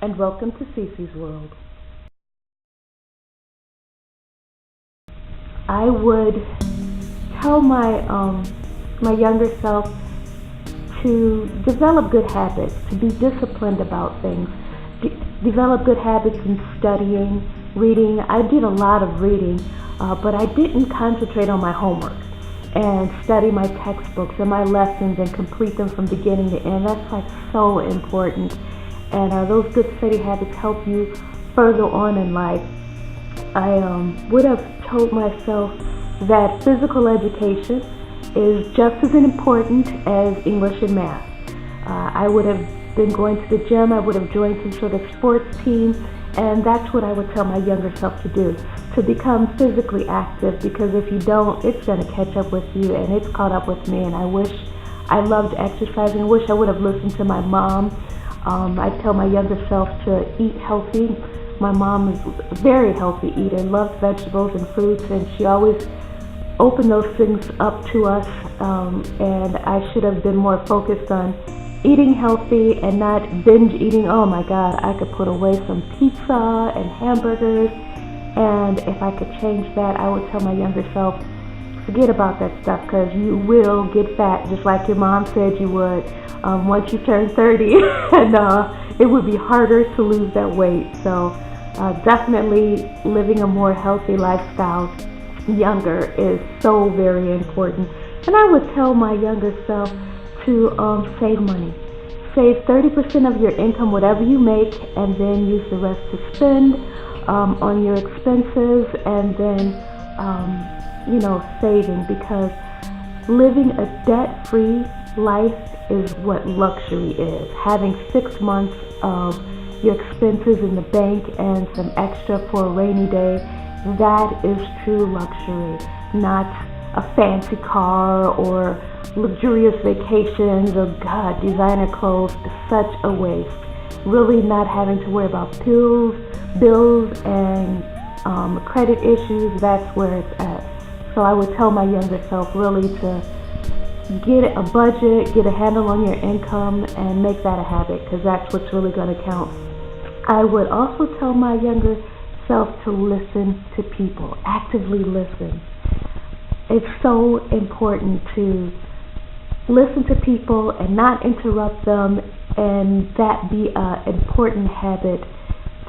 and welcome to Cecie's World. I would tell my younger self to develop good habits, to be disciplined about things, develop good habits in studying, reading. I did a lot of reading, but I didn't concentrate on my homework and study my textbooks and my lessons and complete them from beginning to end. That's like so important. And those good study habits help you further on in life. I would have told myself that physical education is just as important as English and math. I would have been going to the gym, I would have joined some sort of sports team, and that's what I would tell my younger self to do, to become physically active, because if you don't, it's going to catch up with you, and it's caught up with me. And I wish I loved exercising. I wish I would have listened to my mom. I tell my younger self to eat healthy. My mom is a very healthy eater, loves vegetables and fruits, and she always opened those things up to us, and I should have been more focused on eating healthy and not binge eating. Oh my God, I could put away some pizza and hamburgers, and if I could change that, I would tell my younger self, forget about that stuff, because you will get fat just like your mom said you would once you turn 30, and it would be harder to lose that weight. So definitely living a more healthy lifestyle younger is so very important. And I would tell my younger self to save money. Save 30% of your income, whatever you make, and then use the rest to spend on your expenses, and then saving, because living a debt-free life is what luxury is. Having 6 months of your expenses in the bank and some extra for a rainy day, that is true luxury, not a fancy car or luxurious vacations or designer clothes. Such a waste. Really not having to worry about bills and credit issues, that's where it's at. So I would tell my younger self really to get a budget, get a handle on your income, and make that a habit, because that's what's really going to count. I would also tell my younger self to listen to people, actively listen. It's so important to listen to people and not interrupt them, and that be an important habit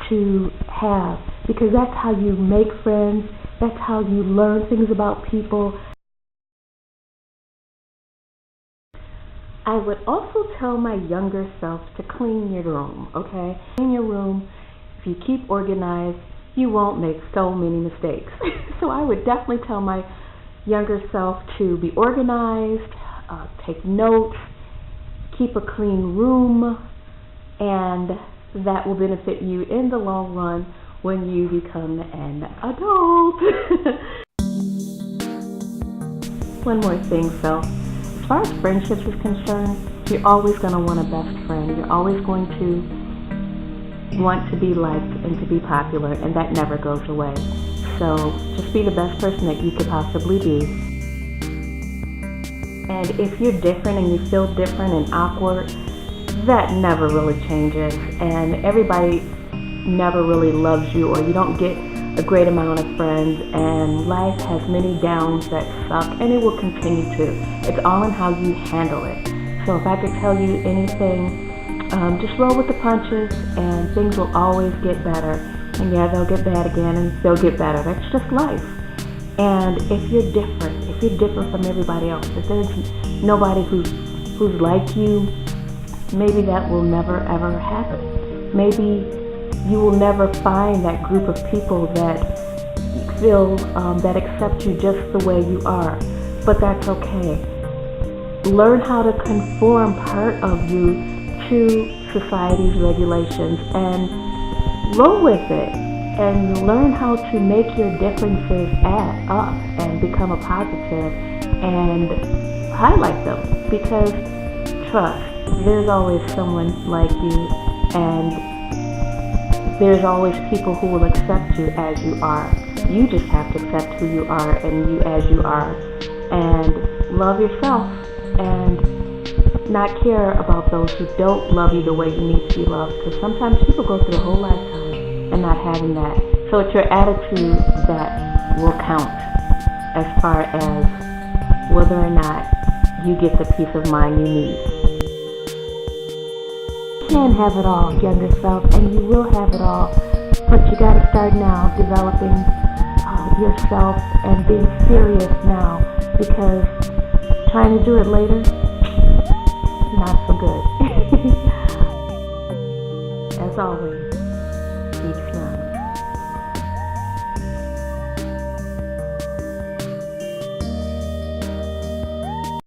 to have, because that's how you make friends, that's how you learn things about people. I would also tell my younger self to clean your room, okay? Clean your room. If you keep organized, you won't make so many mistakes. So I would definitely tell my younger self to be organized, take notes, keep a clean room, and that will benefit you in the long run when you become an adult. One more thing, so as far as friendships is concerned, you're always going to want a best friend. You're always going to want to be liked and to be popular, and that never goes away. So just be the best person that you could possibly be. And if you're different and you feel different and awkward, that never really changes, and everybody never really loves you, or you don't get a great amount of friends, and life has many downs that suck, and it will continue to. It's all in how you handle it. So if I could tell you anything, just roll with the punches, and things will always get better. And yeah, they'll get bad again, and they'll get better. That's just life. And if you're different from everybody else, if there's nobody who's like you, maybe that will never ever happen. Maybe you will never find that group of people that feel that accept you just the way you are. But that's okay. Learn how to conform part of you to society's regulations and roll with it, and learn how to make your differences add up and become a positive and highlight them, because trust, there's always someone like you, and there's always people who will accept you as you are. You just have to accept who you are and you as you are, and love yourself, and not care about those who don't love you the way you need to be loved, because sometimes people go through a whole lifetime and not having that. So it's your attitude that will count as far as whether or not you get the peace of mind you need. You can have it all, younger self, and you will have it all, but you got to start now developing yourself and being serious now, because trying to do it later, not so good. As always,